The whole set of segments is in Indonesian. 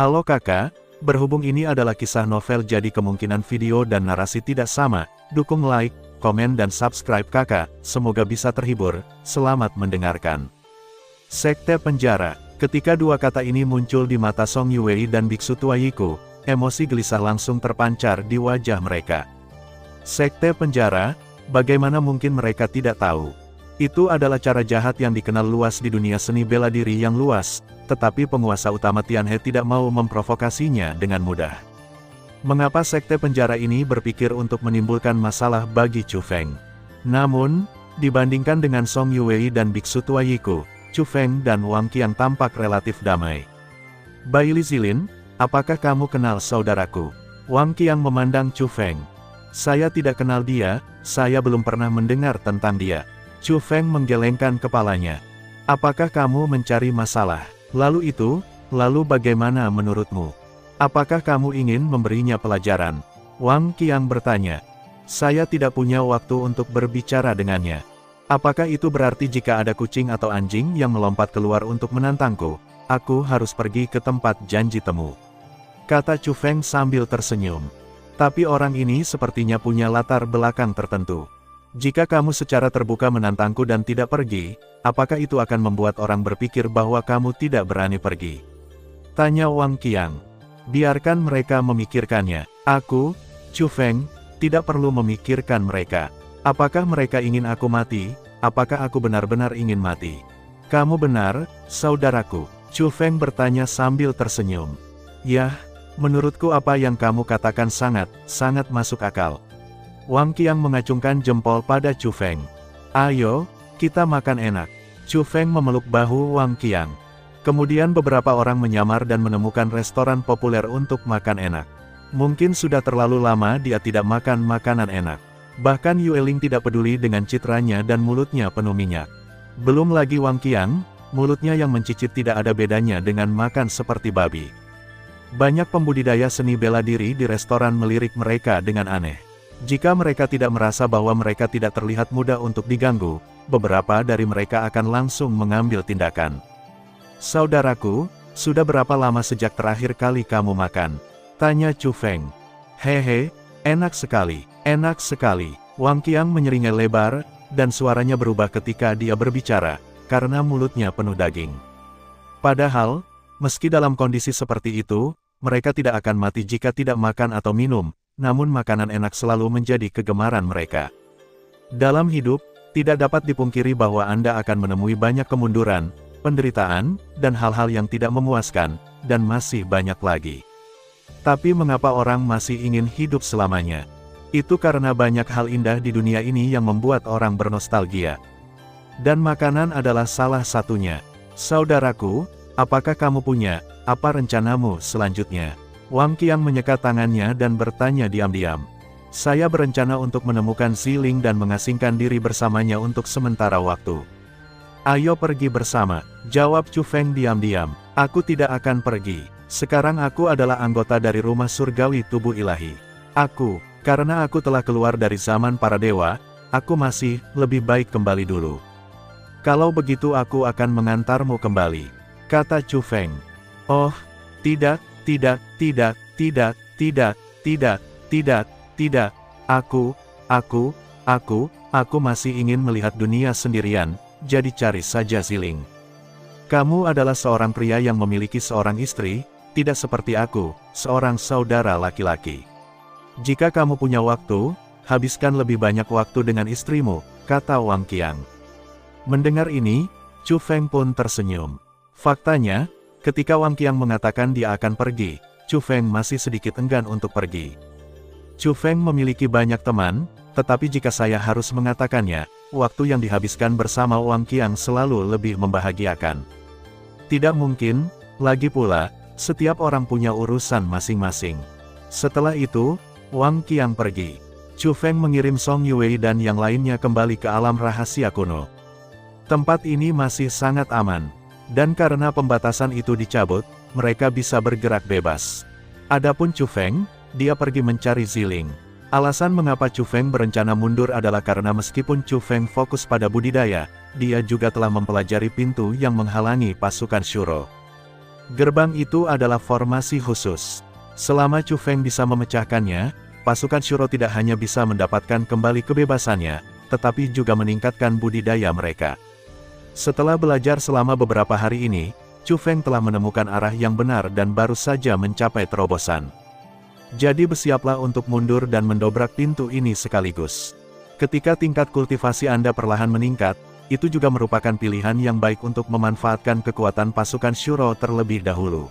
Halo kakak, berhubung ini adalah kisah novel jadi kemungkinan video dan narasi tidak sama, dukung like, komen dan subscribe kakak, semoga bisa terhibur, selamat mendengarkan. Sekte Penjara. Ketika dua kata ini muncul di mata Song Yuwei dan Biksu Tua Yiku, emosi gelisah langsung terpancar di wajah mereka. Sekte Penjara, bagaimana mungkin mereka tidak tahu? Itu adalah cara jahat yang dikenal luas di dunia seni bela diri yang luas, tetapi penguasa utama Tianhe tidak mau memprovokasinya dengan mudah. Mengapa Sekte Penjara ini berpikir untuk menimbulkan masalah bagi Chu Feng? Namun, dibandingkan dengan Song Yuwei dan Biksu Tua Yiku, Chu Feng dan Wang Qiang tampak relatif damai. Bai Li Zilin, apakah kamu kenal saudaraku? Wang Qiang memandang Chu Feng. Saya tidak kenal dia, saya belum pernah mendengar tentang dia. Chu Feng menggelengkan kepalanya. Apakah kamu mencari masalah? Lalu bagaimana menurutmu? Apakah kamu ingin memberinya pelajaran? Wang Qiang bertanya. Saya tidak punya waktu untuk berbicara dengannya. Apakah itu berarti jika ada kucing atau anjing yang melompat keluar untuk menantangku, aku harus pergi ke tempat janji temu? Kata Chu Feng sambil tersenyum. Tapi orang ini sepertinya punya latar belakang tertentu. Jika kamu secara terbuka menantangku dan tidak pergi, apakah itu akan membuat orang berpikir bahwa kamu tidak berani pergi? Tanya Wang Qiang. Biarkan mereka memikirkannya. Aku, Chu Feng, tidak perlu memikirkan mereka. Apakah mereka ingin aku mati? Apakah aku benar-benar ingin mati? Kamu benar, saudaraku. Chu Feng bertanya sambil tersenyum. Yah, menurutku apa yang kamu katakan sangat masuk akal. Wang Qiang mengacungkan jempol pada Chu Feng. Ayo, kita makan enak. Chu Feng memeluk bahu Wang Qiang. Kemudian beberapa orang menyamar dan menemukan restoran populer untuk makan enak. Mungkin sudah terlalu lama dia tidak makan makanan enak. Bahkan Yue Ling tidak peduli dengan citranya dan mulutnya penuh minyak. Belum lagi Wang Qiang, mulutnya yang mencicit tidak ada bedanya dengan makan seperti babi. Banyak pembudidaya seni bela diri di restoran melirik mereka dengan aneh. Jika mereka tidak merasa bahwa mereka tidak terlihat mudah untuk diganggu, beberapa dari mereka akan langsung mengambil tindakan. Saudaraku, sudah berapa lama sejak terakhir kali kamu makan? Tanya Chu Feng. Hehe, enak sekali, enak sekali. Wang Qiang menyeringai lebar, dan suaranya berubah ketika dia berbicara, karena mulutnya penuh daging. Padahal, meski dalam kondisi seperti itu, mereka tidak akan mati jika tidak makan atau minum. Namun makanan enak selalu menjadi kegemaran mereka. Dalam hidup, tidak dapat dipungkiri bahwa Anda akan menemui banyak kemunduran, penderitaan, dan hal-hal yang tidak memuaskan, dan masih banyak lagi. Tapi mengapa orang masih ingin hidup selamanya? Itu karena banyak hal indah di dunia ini yang membuat orang bernostalgia. Dan makanan adalah salah satunya. Saudaraku, apakah kamu punya, apa rencanamu selanjutnya? Wang Qiang menyekat tangannya dan bertanya diam-diam. Saya berencana untuk menemukan Ziling dan mengasingkan diri bersamanya untuk sementara waktu. Ayo pergi bersama, jawab Chu Feng diam-diam. Aku tidak akan pergi. Sekarang aku adalah anggota dari rumah surgawi tubuh ilahi. Karena aku telah keluar dari zaman para dewa, aku masih lebih baik kembali dulu. Kalau begitu aku akan mengantarmu kembali, kata Chu Feng. Oh, tidak. Aku masih ingin melihat dunia sendirian, jadi cari saja Ziling. Kamu adalah seorang pria yang memiliki seorang istri, tidak seperti aku, seorang saudara laki-laki. Jika kamu punya waktu, habiskan lebih banyak waktu dengan istrimu, kata Wang Qiang. Mendengar ini, Chu Feng pun tersenyum. Faktanya, ketika Wang Qiang mengatakan dia akan pergi, Chu Feng masih sedikit enggan untuk pergi. Chu Feng memiliki banyak teman, tetapi jika saya harus mengatakannya, waktu yang dihabiskan bersama Wang Qiang selalu lebih membahagiakan. Tidak mungkin, lagi pula, setiap orang punya urusan masing-masing. Setelah itu, Wang Qiang pergi. Chu Feng mengirim Song Yuwei dan yang lainnya kembali ke alam rahasia kuno. Tempat ini masih sangat aman. Dan karena pembatasan itu dicabut, mereka bisa bergerak bebas. Adapun Chu Feng, dia pergi mencari Ziling. Alasan mengapa Chu Feng berencana mundur adalah karena meskipun Chu Feng fokus pada budidaya, dia juga telah mempelajari pintu yang menghalangi pasukan Shuro. Gerbang itu adalah formasi khusus. Selama Chu Feng bisa memecahkannya, pasukan Shuro tidak hanya bisa mendapatkan kembali kebebasannya, tetapi juga meningkatkan budidaya mereka. Setelah belajar selama beberapa hari ini, Chu Feng telah menemukan arah yang benar dan baru saja mencapai terobosan. Jadi bersiaplah untuk mundur dan mendobrak pintu ini sekaligus. Ketika tingkat kultivasi Anda perlahan meningkat, itu juga merupakan pilihan yang baik untuk memanfaatkan kekuatan pasukan Shuro terlebih dahulu.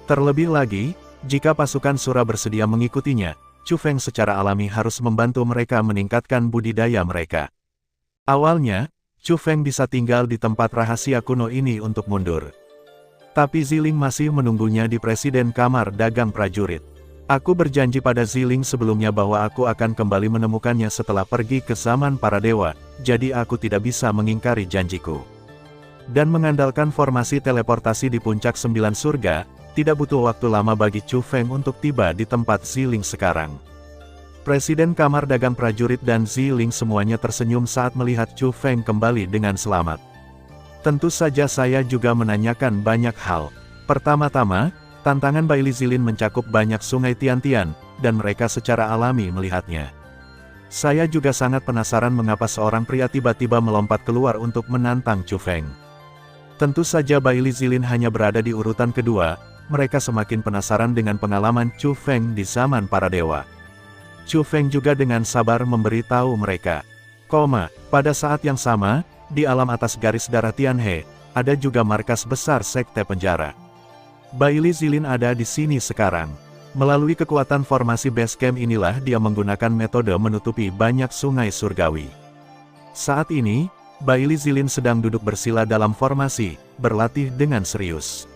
Terlebih lagi, jika pasukan Shura bersedia mengikutinya, Chu Feng secara alami harus membantu mereka meningkatkan budidaya mereka. Awalnya, Chu Feng bisa tinggal di tempat rahasia kuno ini untuk mundur. Tapi Ziling masih menunggunya di Presiden Kamar Dagang Prajurit. Aku berjanji pada Ziling sebelumnya bahwa aku akan kembali menemukannya setelah pergi ke zaman para dewa, jadi aku tidak bisa mengingkari janjiku. Dan mengandalkan formasi teleportasi di puncak 9 surga, tidak butuh waktu lama bagi Chu Feng untuk tiba di tempat Ziling sekarang. Presiden Kamar Dagang Prajurit dan Ziling semuanya tersenyum saat melihat Chu Feng kembali dengan selamat. Tentu saja saya juga menanyakan banyak hal. Pertama-tama, tantangan Baili Zilin mencakup banyak sungai Tian-Tian, dan mereka secara alami melihatnya. Saya juga sangat penasaran mengapa seorang pria tiba-tiba melompat keluar untuk menantang Chu Feng. Tentu saja Baili Zilin hanya berada di urutan kedua, mereka semakin penasaran dengan pengalaman Chu Feng di zaman para dewa. Chu Feng juga dengan sabar memberitahu mereka. Pada saat yang sama, di alam atas garis darah Tianhe, ada juga markas besar Sekte Penjara. Baili Zilin ada di sini sekarang. Melalui kekuatan formasi base camp inilah dia menggunakan metode menutupi banyak sungai surgawi. Saat ini, Baili Zilin sedang duduk bersila dalam formasi, berlatih dengan serius.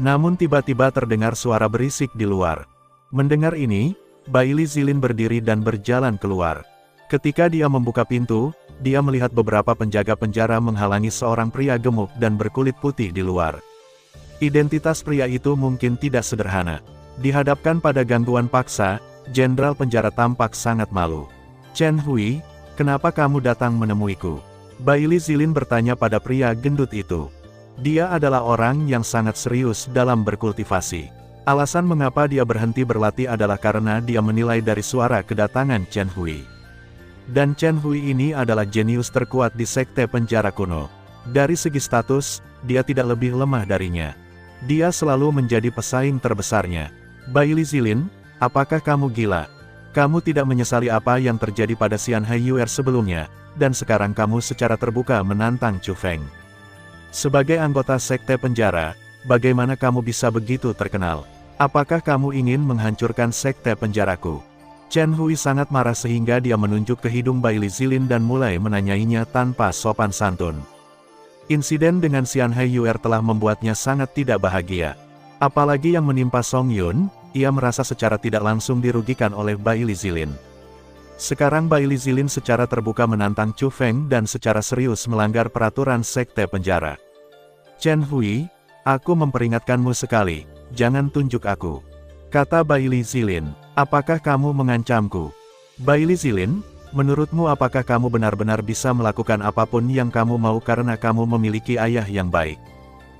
Namun tiba-tiba terdengar suara berisik di luar. Mendengar ini, Baili Zilin berdiri dan berjalan keluar. Ketika dia membuka pintu, dia melihat beberapa penjaga penjara menghalangi seorang pria gemuk dan berkulit putih di luar. Identitas pria itu mungkin tidak sederhana. Dihadapkan pada gangguan paksa, Jenderal Penjara tampak sangat malu. Chen Hui, kenapa kamu datang menemuiku? Baili Zilin bertanya pada pria gendut itu. Dia adalah orang yang sangat serius dalam berkultivasi. Alasan mengapa dia berhenti berlatih adalah karena dia menilai dari suara kedatangan Chen Hui. Dan Chen Hui ini adalah jenius terkuat di Sekte Penjara kuno. Dari segi status, dia tidak lebih lemah darinya. Dia selalu menjadi pesaing terbesarnya. Baili Zilin, apakah kamu gila? Kamu tidak menyesali apa yang terjadi pada Xian Haiyuer sebelumnya, dan sekarang kamu secara terbuka menantang Chu Feng. Sebagai anggota Sekte Penjara, bagaimana kamu bisa begitu terkenal? Apakah kamu ingin menghancurkan Sekte Penjaraku? Chen Hui sangat marah sehingga dia menunjuk ke hidung Baili Zilin dan mulai menanyainya tanpa sopan santun. Insiden dengan Xian Haiyuer telah membuatnya sangat tidak bahagia. Apalagi yang menimpa Song Yun, ia merasa secara tidak langsung dirugikan oleh Baili Zilin. Sekarang Baili Zilin secara terbuka menantang Chu Feng dan secara serius melanggar peraturan Sekte Penjara. Chen Hui, aku memperingatkanmu sekali, jangan tunjuk aku. Kata Baili Zilin, apakah kamu mengancamku? Baili Zilin, menurutmu apakah kamu benar-benar bisa melakukan apapun yang kamu mau karena kamu memiliki ayah yang baik?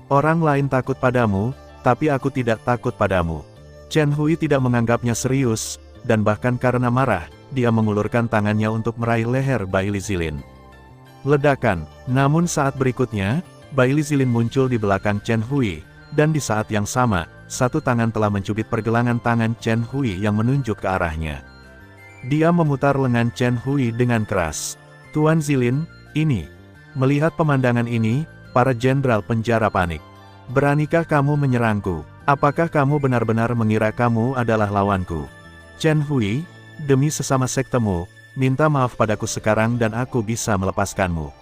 Orang lain takut padamu, tapi aku tidak takut padamu. Chen Hui tidak menganggapnya serius, dan bahkan karena marah, dia mengulurkan tangannya untuk meraih leher Baili Zilin. Ledakan, namun saat berikutnya, Baili Zilin muncul di belakang Chen Hui, dan di saat yang sama, satu tangan telah mencubit pergelangan tangan Chen Hui yang menunjuk ke arahnya. Dia memutar lengan Chen Hui dengan keras. Tuan Zilin, ini. Melihat pemandangan ini, para jenderal penjara panik. Beranikah kamu menyerangku? Apakah kamu benar-benar mengira kamu adalah lawanku? Chen Hui, demi sesama sektemu, minta maaf padaku sekarang dan aku bisa melepaskanmu.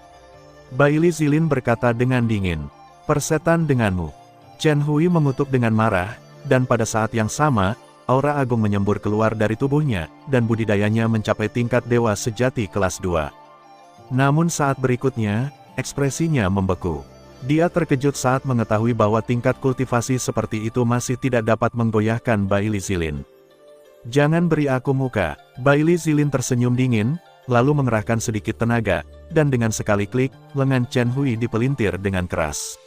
Baili Zilin berkata dengan dingin. Persetan denganmu. Chen Hui mengutuk dengan marah, dan pada saat yang sama, aura agung menyembur keluar dari tubuhnya, dan budidayanya mencapai tingkat dewa sejati kelas 2. Namun saat berikutnya, ekspresinya membeku. Dia terkejut saat mengetahui bahwa tingkat kultivasi seperti itu masih tidak dapat menggoyahkan Baili Zilin. Jangan beri aku muka. Baili Zilin tersenyum dingin, lalu mengerahkan sedikit tenaga, dan dengan sekali klik, lengan Chen Hui dipelintir dengan keras.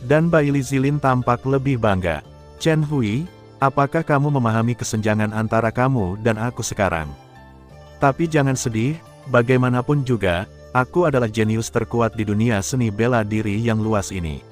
Dan Bailey Zilin tampak lebih bangga. Chen Hui, apakah kamu memahami kesenjangan antara kamu dan aku sekarang? Tapi jangan sedih, bagaimanapun juga, aku adalah jenius terkuat di dunia seni bela diri yang luas ini.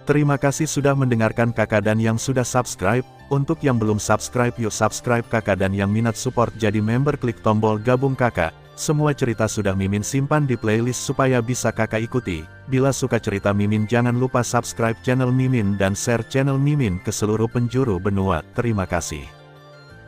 Terima kasih sudah mendengarkan kakak dan yang sudah subscribe. Untuk yang belum subscribe yuk subscribe kakak dan yang minat support jadi member klik tombol gabung kakak. Semua cerita sudah Mimin simpan di playlist supaya bisa kakak ikuti. Bila suka cerita Mimin jangan lupa subscribe channel Mimin dan share channel Mimin ke seluruh penjuru benua. Terima kasih.